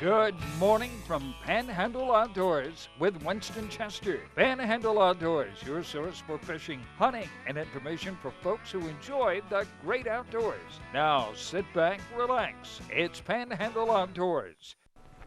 Good morning from Panhandle Outdoors with Winston Chester. Panhandle Outdoors, your source for fishing, hunting, and information for folks who enjoy the great outdoors. Now sit back, relax. It's Panhandle Outdoors.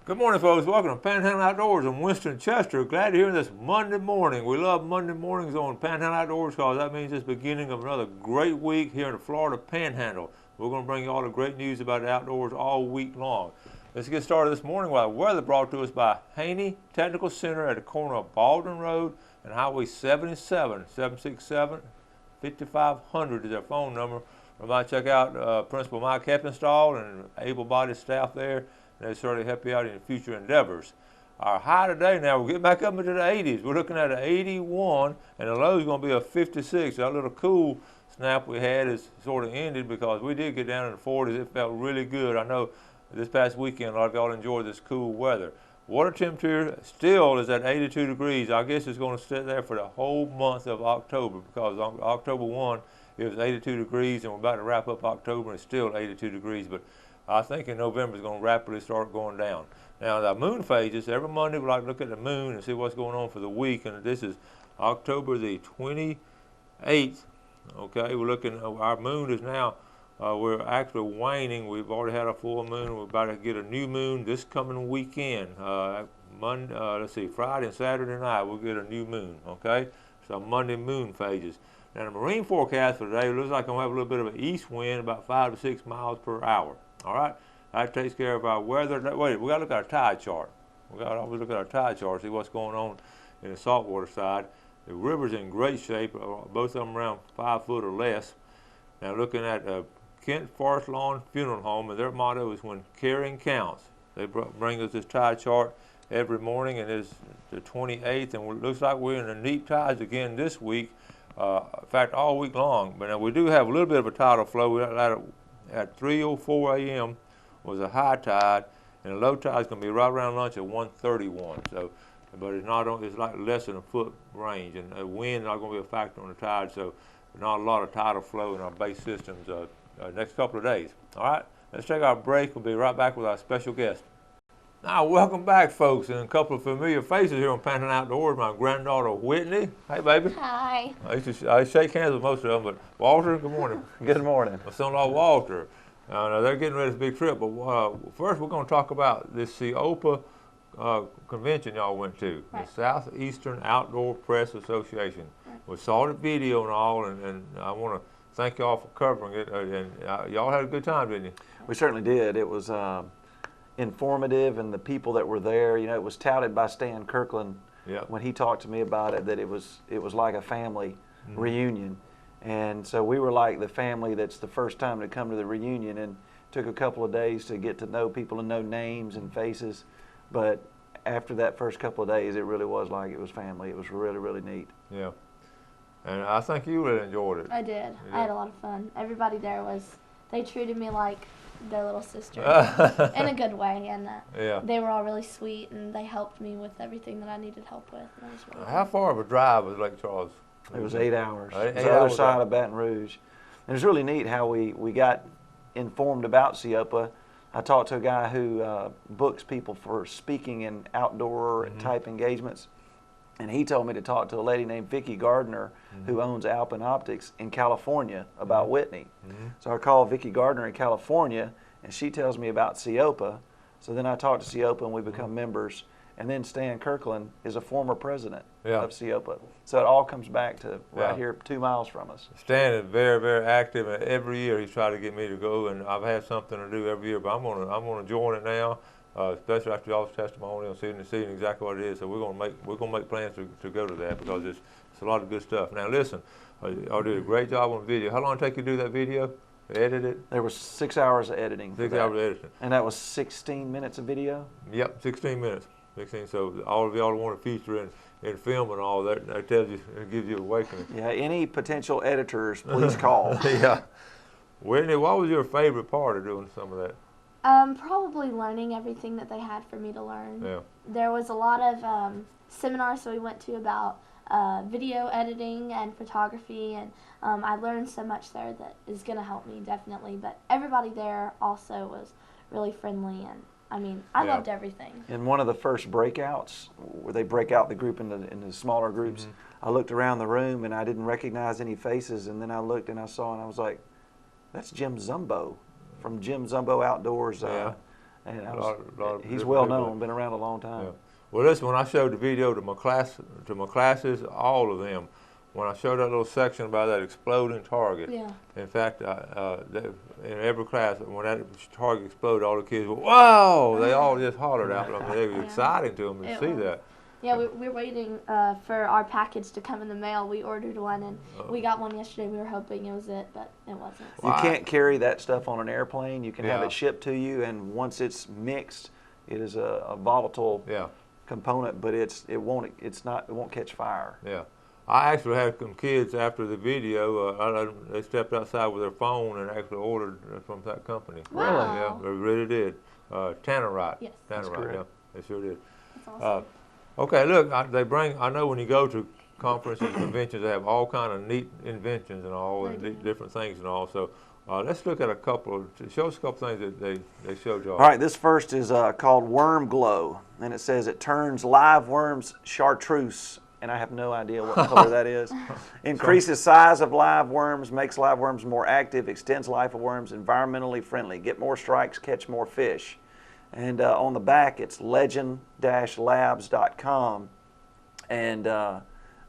Good morning, folks. Welcome to Panhandle Outdoors. I'm Winston Chester. Glad to hear this Monday morning. We love Monday mornings on Panhandle Outdoors because that means it's the beginning of another great week here in the Florida Panhandle. We're going to bring you all the great news about the outdoors all week long. Let's get started this morning with our weather brought to us by Haney Technical Center at the corner of Baldwin Road and Highway 77, 767-5500 is our phone number. We might check out Principal Mike Heppenstall and able-bodied staff there. They certainly help you out in your future endeavors. Our high today now, we'll get back up into the 80s. We're looking at an 81, and the low is going to be a 56. That little cool snap we had is sort of ended because we did get down in the 40s. It felt really good. I know this past weekend, a lot of y'all enjoyed this cool weather. Water temperature still is at 82 degrees. I guess it's going to sit there for the whole month of October because on October 1, it was 82 degrees, and we're about to wrap up October, and it's still 82 degrees. But I think in November it's going to rapidly start going down. Now, the moon phases, every Monday we like to look at the moon and see what's going on for the week, and this is October the 28th. Okay, we're looking, our moon is now, we're actually waning. We've already had a full moon. We're about to get a new moon this coming weekend. Friday and Saturday night we'll get a new moon, okay? So Monday moon phases. Now, the marine forecast for today looks like I'm going to have a little bit of an east wind, about 5 to 6 miles per hour. All right, that takes care of our weather. Wait, we got to look at our tide chart. We got to always look at our tide chart, see what's going on in the saltwater side. The river's in great shape, both of them around 5 foot or less. Now, looking at Kent Forest Lawn Funeral Home, and their motto is "When caring counts." They bring us this tide chart every morning, and it's the 28th, and it looks like we're in the neap tides again this week. In fact, all week long. But now we do have a little bit of a tidal flow. At 3:04 a.m. was a high tide, and the low tide is going to be right around lunch at 1:31. So, but it's not on. It's like less than a foot range, and the wind is not going to be a factor on the tide. So, not a lot of tidal flow in our base systems next couple of days. All right, let's take our break. We'll be right back with our special guest. Now, welcome back, folks, and a couple of familiar faces here on Panhandle Outdoors. My granddaughter, Whitney. Hey, baby. Hi. I shake hands with most of them, but Walter, good morning. Good morning. My son-in-law, Walter. They're getting ready for this big trip, but first we're going to talk about this SEOPA convention y'all went to, right. The Southeastern Outdoor Press Association. Right. We saw the video and all, and I want to thank y'all for covering it, and y'all had a good time, didn't you? We certainly did. It was informative, and the people that were there, you know, it was touted by Stan Kirkland when he talked to me about it, that it was like a family reunion. And so we were like the family that's the first time to come to the reunion, and took a couple of days to get to know people and know names and faces. But after that first couple of days, it really was like it was family. It was really, really neat. Yeah. And I think you really enjoyed it. I did. I had a lot of fun. Everybody there they treated me like their little sister in a good way, and they were all really sweet, and they helped me with everything that I needed help with. And it was really How far of a drive was Lake Charles? It was 8 hours. It was the other side of Baton Rouge. And it was really neat how we got informed about SEOPA. I talked to a guy who books people for speaking in outdoor type engagements, and he told me to talk to a lady named Vicki Gardner who owns Alpine Optics in California about Whitney. So I called Vicki Gardner in California, and she tells me about SEOPA. So then I talked to SEOPA, and we become members. And then Stan Kirkland is a former president of SEOPA. So it all comes back to right here 2 miles from us. Stan is very, very active, and every year he's trying to get me to go, and I've had something to do every year, but I'm gonna join it now, especially after y'all's testimony and seeing exactly what it is. So we're gonna make plans to go to that because it's a lot of good stuff. Now listen, y'all did a great job on the video. How long did it take you to do that video? Edit it? There was 6 hours of editing. 6 hours of editing. And that was 16 minutes of video? Yep, 16 minutes. 16. So all of y'all want to feature in film and all that tells you, it gives you awakening. Yeah, any potential editors, please call. Yeah. Whitney, what was your favorite part of doing some of that? Probably learning everything that they had for me to learn. Yeah. There was a lot of seminars that we went to about video editing and photography, and I learned so much there that is going to help me definitely. But everybody there also was really friendly, and I mean, I loved everything. In one of the first breakouts, where they break out the group into smaller groups, I looked around the room and I didn't recognize any faces, and then I looked and I saw and I was like, that's Jim Zumbo from Jim Zumbo Outdoors. And he's well known, been around a long time. Yeah. Well, listen, when I showed the video to my classes, all of them, when I showed that little section about that exploding target, in fact, in every class, when that target exploded, all the kids went, wow! They all just hollered out. I mean, it was exciting to them to see that. Yeah, we're waiting for our package to come in the mail. We ordered one, and we got one yesterday. We were hoping it was it, but it wasn't. You can't carry that stuff on an airplane. You can have it shipped to you, and once it's mixed, it is a volatile component, but it won't catch fire. Yeah. I actually had some kids after the video, they stepped outside with their phone and actually ordered from that company. Wow. Really? Yeah, they really did. Tannerite. Yes. Tannerite, yeah, they sure did. That's awesome. Okay, look, I know when you go to conferences and conventions, they have all kind of neat inventions and all, and different things and all. So let's look at show us a couple things that they showed you all. All right, this first is called Worm Glow, and it says it turns live worms chartreuse, and I have no idea what color that is. Increases size of live worms, makes live worms more active, extends life of worms, environmentally friendly. Get more strikes, catch more fish. And on the back, it's legend-labs.com, and that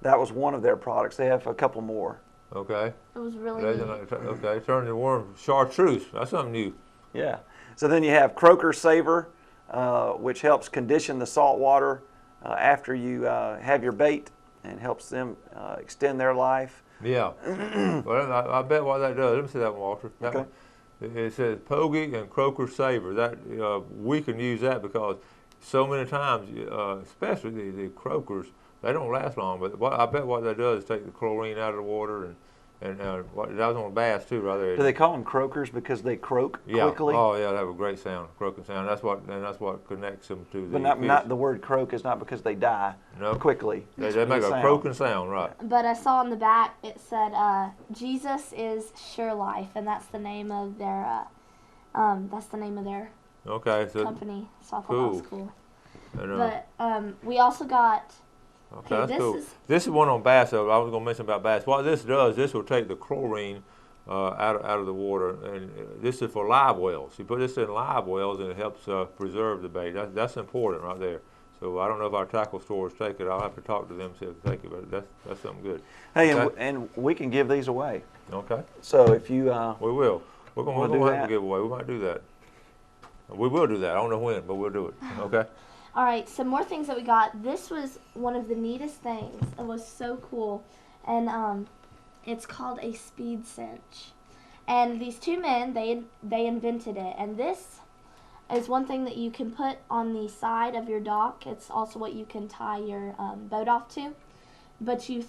was one of their products. They have a couple more. Okay. It was really neat. Okay, turn the worm chartreuse. That's something new. Yeah. So then you have Croaker Saver, which helps condition the salt water after you have your bait, and helps them extend their life. Yeah. Well, I bet what that does. Let me see that one, Walter. Okay. It says Pogey and Croaker Saver. That we can use that because so many times, especially the croakers, they don't last long. But I bet what that does is take the chlorine out of the water, and that was on bass too, right there. Do they call them croakers because they croak quickly? Oh yeah, they have a great sound, croaking sound. That's what connects them to the. But not the word croak is not because they die quickly. They make a croaking sound, right? But I saw on the back it said Jesus is Sure Life, and that's the name of their company. So I thought that was cool. But we also got. Okay, that's cool. This is one on bass, though. I was going to mention about bass. What this does, this will take the chlorine out of the water, and this is for live wells. You put this in live wells, and it helps preserve the bait. That's important right there. So I don't know if our tackle stores take it. I'll have to talk to them see if they take it, but that's something good. Hey, and we can give these away. Okay. So if you we will. We're going to have a giveaway. We might do that. We will do that. I don't know when, but we'll do it. Okay. All right, some more things that we got. This was one of the neatest things. It was so cool, and it's called a speed cinch. And these two men, they invented it, and this is one thing that you can put on the side of your dock. It's also what you can tie your boat off to. But you're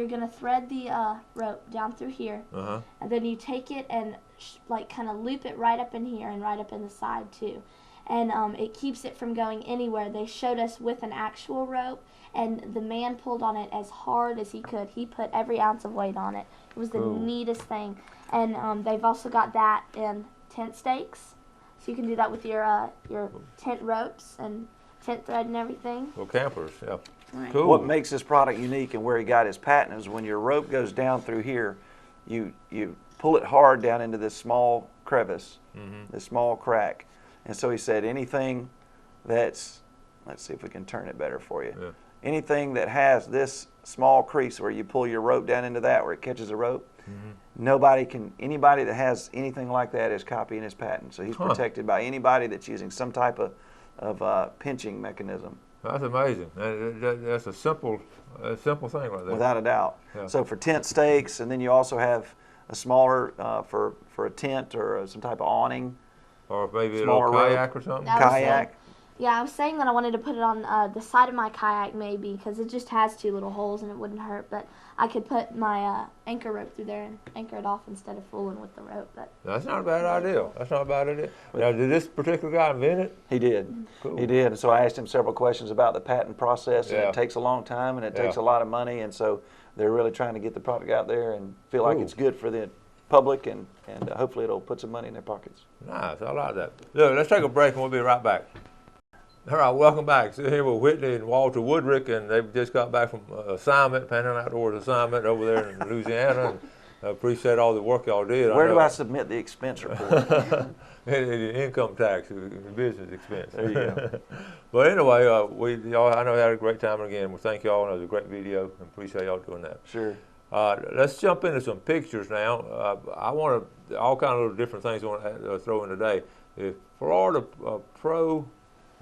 going to thread the rope down through here, and then you take it and kind of loop it right up in here and right up in the side too. And it keeps it from going anywhere. They showed us with an actual rope, and the man pulled on it as hard as he could. He put every ounce of weight on it. It was the neatest thing. And they've also got that in tent stakes, so you can do that with your tent ropes and tent thread and everything. Well, campers, yeah. Right. Cool. What makes this product unique and where he got his patent is when your rope goes down through here, you pull it hard down into this small crevice, this small crack. And so he said anything that's, let's see if we can turn it better for you. Yeah. Anything that has this small crease where you pull your rope down into that where it catches a rope, anybody that has anything like that is copying his patent. So he's protected by anybody that's using some type of pinching mechanism. That's amazing. That's a simple thing right there. Without a doubt. Yeah. So for tent stakes, and then you also have a smaller for a tent or some type of awning. Or maybe a little kayak or something? Kayak. I was saying that I wanted to put it on the side of my kayak maybe because it just has two little holes and it wouldn't hurt. But I could put my anchor rope through there and anchor it off instead of fooling with the rope. But that's not a bad idea. That's not a bad idea. Now, did this particular guy invent it? He did. Cool. He did. And so I asked him several questions about the patent process. And it takes a long time and it takes a lot of money. And so they're really trying to get the product out there and feel like it's good for the public, and hopefully it'll put some money in their pockets. Nice, I like that. Look, let's take a break and we'll be right back. All right, welcome back. So here with Whitney and Walter Woodrick, and they've just got back from assignment, Panhandle Outdoors assignment over there in Louisiana, and I appreciate all the work y'all did. Where do I submit the expense report? Income tax, business expense. There you go. But anyway, y'all, I know you had a great time again. We thank y'all, and it was a great video, and appreciate y'all doing that. Sure. Let's jump into some pictures now. I want to, all kind of little different things I want to throw in today. The Florida Pro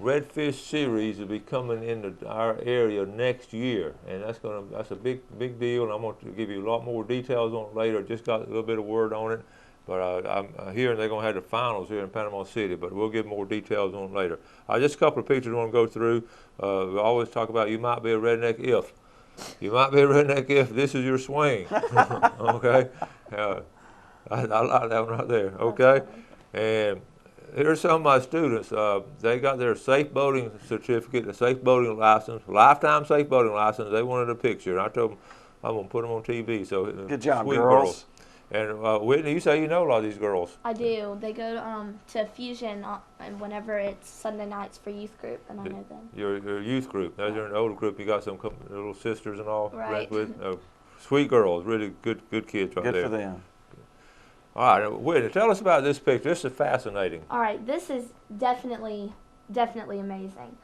Redfish Series will be coming into our area next year, and that's a big deal, and I'm going to give you a lot more details on it later. Just got a little bit of word on it, but I'm hearing they're going to have the finals here in Panama City, but we'll give more details on it later. Just a couple of pictures I want to go through. We always talk about you might be a redneck if. You might be a redneck if this is your swing. Okay? I like that one right there. Okay? And here's some of my students. They got their safe boating certificate, a safe boating license, lifetime safe boating license. They wanted a picture, and I told them I'm going to put them on TV. So good job, sweet girls. And Whitney, you say you know a lot of these girls. I do. They go to Fusion whenever it's Sunday nights for youth group, and I know them. Your youth group. Now you're in the older group. You got some little sisters and all. Right. With sweet girls, really good kids right there. Good for them. All right, Whitney, tell us about this picture. This is fascinating. All right, this is definitely amazing.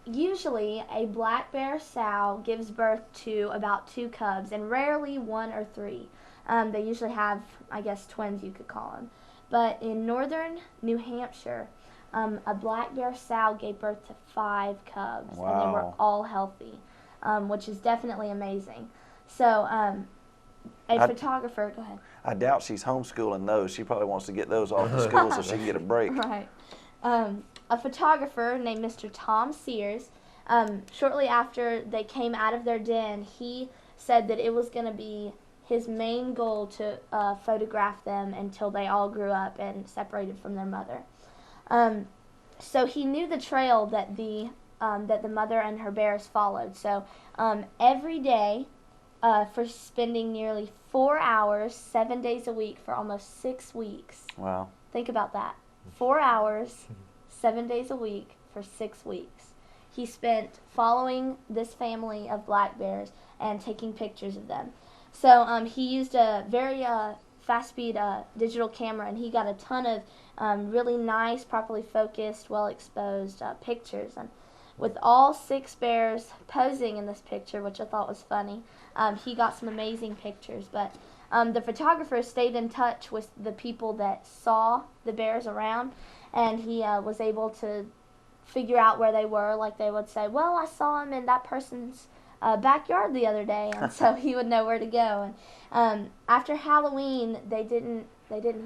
Usually, a black bear sow gives birth to about 2 cubs, and rarely 1 or 3. They usually have, I guess, twins you could call them. But in northern New Hampshire, a black bear sow gave birth to 5 cubs, wow. and they were all healthy, which is definitely amazing. So, a photographer, go ahead. I doubt she's homeschooling those. She probably wants to get those off the school so she can get a break. Right. A photographer named Mr. Tom Sears, shortly after they came out of their den, he said that it was going to be his main goal to photograph them until they all grew up and separated from their mother. So he knew the trail that the mother and her bears followed. So every day, for spending nearly 4 hours, 7 days a week for almost 6 weeks. Wow. Think about that. 4 hours, 7 days a week for 6 weeks. He spent following this family of black bears and taking pictures of them. So he used a very fast-speed digital camera, and he got a ton of really nice, properly focused, well-exposed pictures. And with all 6 bears posing in this picture, which I thought was funny, he got some amazing pictures. But the photographer stayed in touch with the people that saw the bears around, and he was able to figure out where they were. Like they would say, well, I saw him in that person's backyard the other day, and so he would know where to go. And after Halloween, they didn't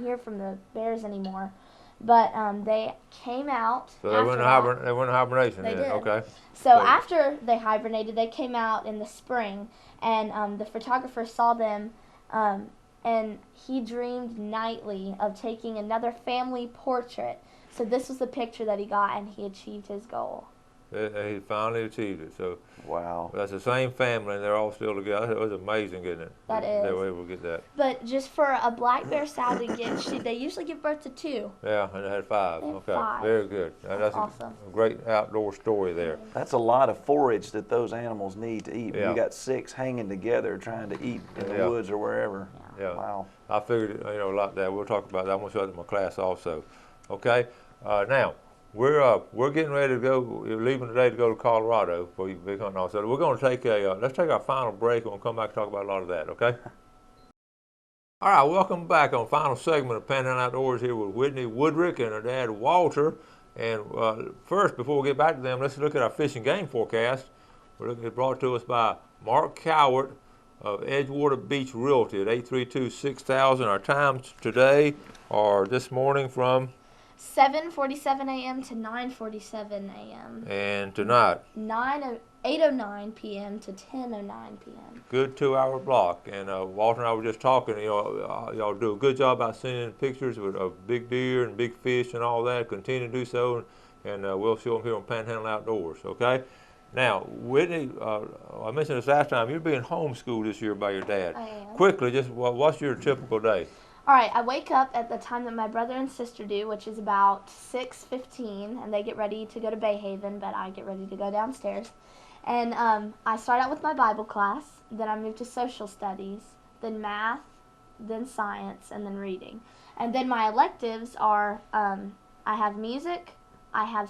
hear from the bears anymore. But they came out. So they went in hibernation. They did. Okay. So after they hibernated, they came out in the spring, and the photographer saw them, and he dreamed nightly of taking another family portrait. So this was the picture that he got, and he achieved his goal. He finally achieved it. So wow. That's the same family, and they're all still together. It was amazing, isn't it? That is. They were able to get that. But just for a black bear sow to get, they usually give birth to 2. Yeah, and they had 5. They had okay, 5. very good. That's awesome. A great outdoor story there. That's a lot of forage that those animals need to eat. Yeah. You got 6 hanging together trying to eat in the woods or wherever. Yeah. Wow. I figured, a lot of that. We'll talk about that. I'm going to show that in my class also. Okay. Now. We're getting ready to go. We're leaving today to go to Colorado for big hunting. Also, we're going to take let's take our final break, and we'll come back and talk about a lot of that. Okay. All right, welcome back on the final segment of Panhandle Outdoors here with Whitney Woodrick and her dad Walter. And first, before we get back to them, let's look at our fish and game forecast. We're looking at brought to us by Mark Cowart of Edgewater Beach Realty at 832-6000. Our times today are this morning from 7:47 a.m. to 9:47 a.m. And tonight? 8:09 p.m. to 10:09 p.m. Good 2-hour block. And Walter and I were just talking. Y'all do a good job about sending pictures of big deer and big fish and all that. Continue to do so, and we'll show them here on Panhandle Outdoors. Okay. Now, Whitney, I mentioned this last time, you're being homeschooled this year by your dad. I am. Quickly, just what's your typical day? All right, I wake up at the time that my brother and sister do, which is about 6:15, and they get ready to go to Bayhaven, but I get ready to go downstairs. And I start out with my Bible class, then I move to social studies, then math, then science, and then reading. And then my electives are I have music, I have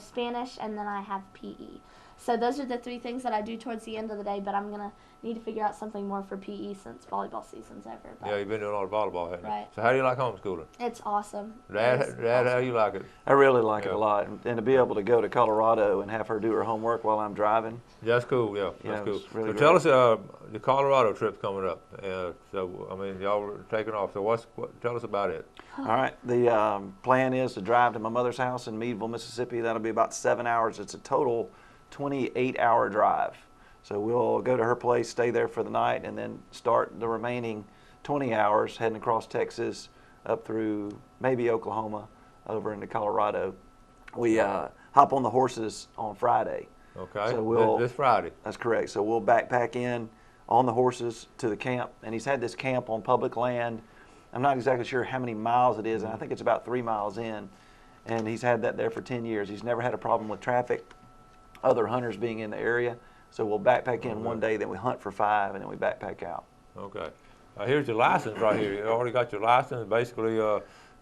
Spanish, and then I have PE. So those are the three things that I do towards the end of the day, but I'm going to need to figure out something more for PE since volleyball season's over. But Yeah, you've been doing a lot of volleyball, haven't you? Right. So how do you like homeschooling? It's awesome. Dad, Awesome. how you like it? I really like it a lot, and to be able to go to Colorado and have her do her homework while I'm driving. Yeah, that's cool. Yeah, Yeah, that's cool. it's really So great. tell us the Colorado trip's coming up. So I mean, y'all are taking off. So tell us about it. All right, the plan is to drive to my mother's house in Meadville, Mississippi. That'll be about 7 hours. It's a total 28-hour drive. So we'll go to her place, stay there for the night, and then start the remaining 20 hours heading across Texas up through maybe Oklahoma over into Colorado. We hop on the horses on Friday. Okay. So this Friday. That's correct. So we'll backpack in on the horses to the camp, and he's had this camp on public land. I'm not exactly sure how many miles it is, and I think it's about 3 miles in. And he's had that there for 10 years. He's never had a problem with traffic, other hunters being in the area. So we'll backpack in one day, then we hunt for 5, and then we backpack out. Okay. Here's your license right here. You already got your license, basically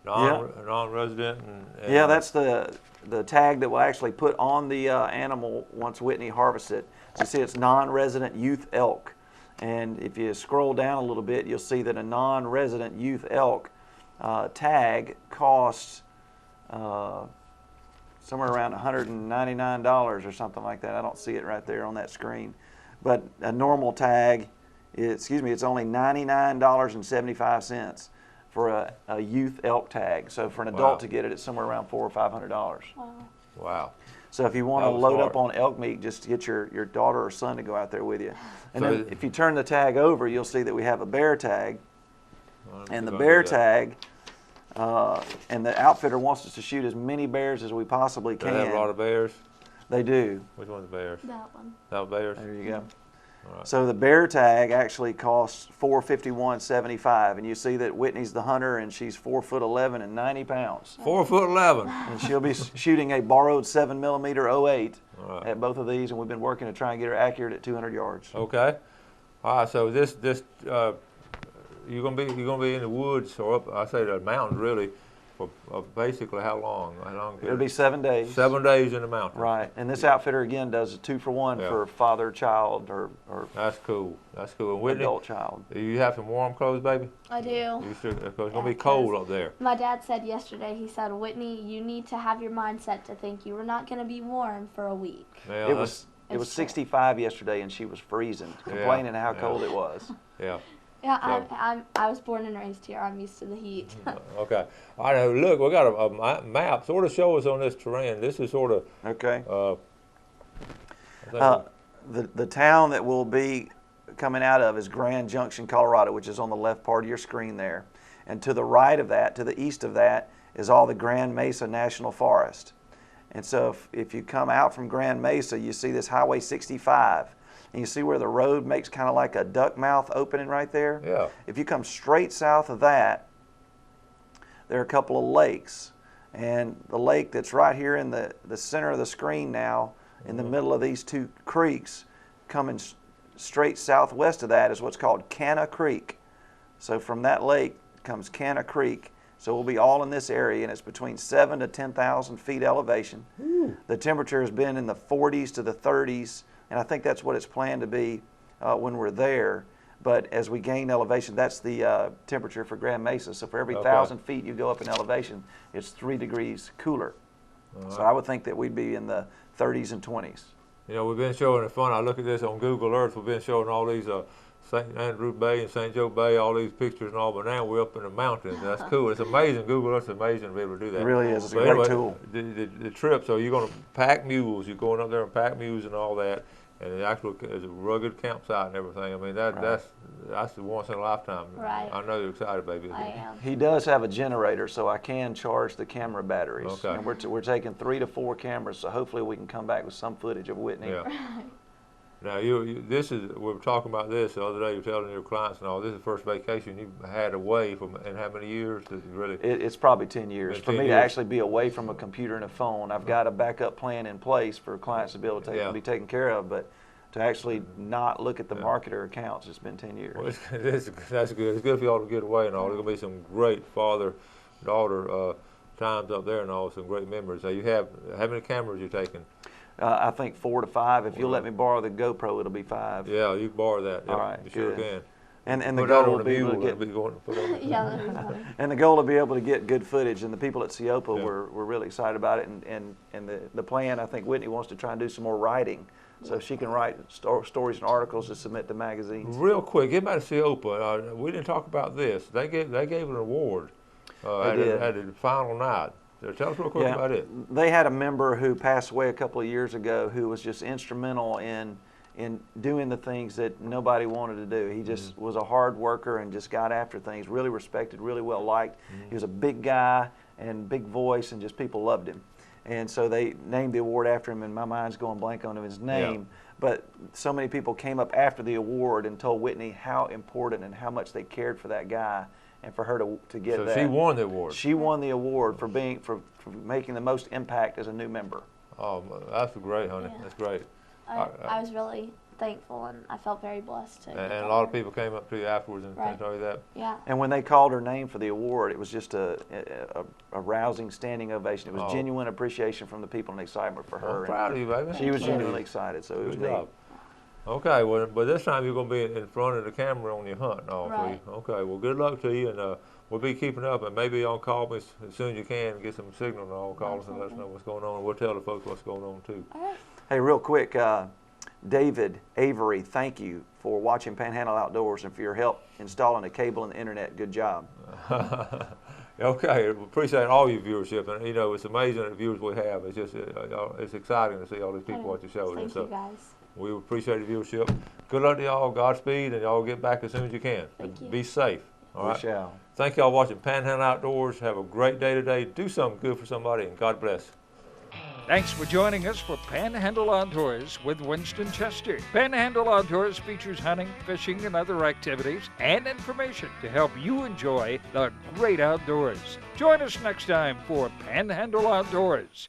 non-resident. And Yeah, that's the tag that we'll actually put on the animal once Whitney harvests it. So you see it's non-resident youth elk. And if you scroll down a little bit, you'll see that a non-resident youth elk tag costs somewhere around $199 or something like that. I don't see it right there on that screen. But a normal tag, it's only $99.75 for a youth elk tag. So for an adult to get it, it's somewhere around $400 or $500. Wow. So if you want to load up on elk meat, just get your daughter or son to go out there with you. And So then if you turn the tag over, you'll see that we have a bear tag. And the bear tag, and the outfitter wants us to shoot as many bears as we possibly can. They have a lot of bears? They do. Which one's bears? That one. That bears? There you go. All right. So the bear tag actually costs $451.75, and you see that Whitney's the hunter, and she's 4'11" and 90 pounds. 4'11". And she'll be shooting a borrowed 7mm 08 All right. at both of these, and we've been working to try and get her accurate at 200 yards. Okay. All right. So this you're gonna be in the woods or up, I say the mountains really, for basically how long? It'll be 7 days. 7 days in the mountains. Right, and this outfitter again does a 2-for-1 for father, child, or That's cool. That's cool. And Whitney, adult child. do you have some warm clothes, baby? I do. You sure? It's gonna be cold up there. My dad said yesterday, he said, Whitney, you need to have your mindset to think you were not going to be warm for a week. Yeah, It was true. 65 yesterday, and she was freezing, complaining how cold it was. Yeah. Yeah, I was born and raised here. I'm used to the heat. Okay. All right. Look, we got a map. Sort of show us on this terrain. This is sort of. Okay. I think The town that we'll be coming out of is Grand Junction, Colorado, which is on the left part of your screen there. And to the right of that, to the east of that, is all the Grand Mesa National Forest. And so if you come out from Grand Mesa, you see this Highway 65. And you see where the road makes kind of like a duck mouth opening right there? Yeah. If you come straight south of that, there are a couple of lakes. And the lake that's right here in the center of the screen now, in the middle of these two creeks, coming straight southwest of that is what's called Canna Creek. So from that lake comes Canna Creek. So we'll be all in this area, and it's between 7,000 to 10,000 feet elevation. The temperature has been in the 40s to the 30s, and I think that's what it's planned to be when we're there. But as we gain elevation, that's the temperature for Grand Mesa. So for every 1,000 feet you go up in elevation, it's 3 degrees cooler. So I would think that we'd be in the 30s and 20s. You know, we've been showing it fun. I look at this on Google Earth. We've been showing all these St. Andrew Bay and St. Joe Bay, all these pictures and all, but now we're up in the mountains. That's cool. It's amazing. Google Earth's amazing to be able to do that. It really is. It's a But great anyway, tool. The trip, so you're going to pack mules. You're going up there and pack mules and all that. and it actually is a rugged campsite and everything. I mean, that's the once in a lifetime. Right. I know you're excited, baby. I am. He does have a generator, so I can charge the camera batteries. Okay. And we're taking 3 to 4 cameras, so hopefully we can come back with some footage of Whitney. Yeah. Now we were talking about this the other day. You were telling your clients and all. This is the first vacation you've had away from in how many years? Really? It's probably 10 years. For 10 me years. to actually be away from a computer and a phone, I've got a backup plan in place for clients to be able to be taken care of, but to actually not look at the marketer accounts, it's been 10 years. Well, that's good. It's good for y'all to get away and all. There's going to be some great father-daughter times up there and all, some great memories. Now, how many cameras you taking? I think 4 to 5. If you'll let me borrow the GoPro, it'll be 5. Yeah, you can borrow that. All right, you sure good. can. And the Put goal that on will the be able mule. to It'll be going to put on the Yeah, that'd be funny. and the goal will be able to get good footage. And the people at CIOPA were really excited about it. And the plan, I think Whitney wants to try and do some more writing, so she can write stories and articles to submit to magazines. Real quick, get back to CIOPA. We didn't talk about this. They gave an award at the final night. So tell us real quick about it. They had a member who passed away a couple of years ago who was just instrumental in doing the things that nobody wanted to do. He just was a hard worker and just got after things, really respected, really well liked. He was a big guy and big voice, and just people loved him. And so they named the award after him, and my mind's going blank on his name. Yeah. But so many people came up after the award and told Whitney how important and how much they cared for that guy, and for her to get that. So she won the award. She won the award for making the most impact as a new member. Oh, that's great, honey. Yeah. That's great. I was really thankful, and I felt very blessed to. And a lot of people came up to you afterwards and told you that. Yeah. And when they called her name for the award, it was just a rousing standing ovation. It was genuine appreciation from the people and excitement for her. I'm proud of you, baby. She was genuinely excited, so it was Good neat. job. Okay, well, but this time you're going to be in front of the camera on your hunt and all. Right. So okay, well, good luck to you, and we'll be keeping up, and maybe y'all call me as soon as you can and get some signal, and all call us and let us know what's going on, and we'll tell the folks what's going on too. All right. Hey, real quick, David Avery, thank you for watching Panhandle Outdoors and for your help installing a cable and the internet. Good job. Okay, appreciate all your viewership, and it's amazing the viewers we have. It's just it's exciting to see all these people watch the show. Thank you, guys. We appreciate the viewership. Good luck to y'all. Godspeed, and y'all get back as soon as you can. Thank you. Be safe. All right. We shall. Thank y'all for watching Panhandle Outdoors. Have a great day today. Do something good for somebody, and God bless. Thanks for joining us for Panhandle Outdoors with Winston Chester. Panhandle Outdoors features hunting, fishing, and other activities and information to help you enjoy the great outdoors. Join us next time for Panhandle Outdoors.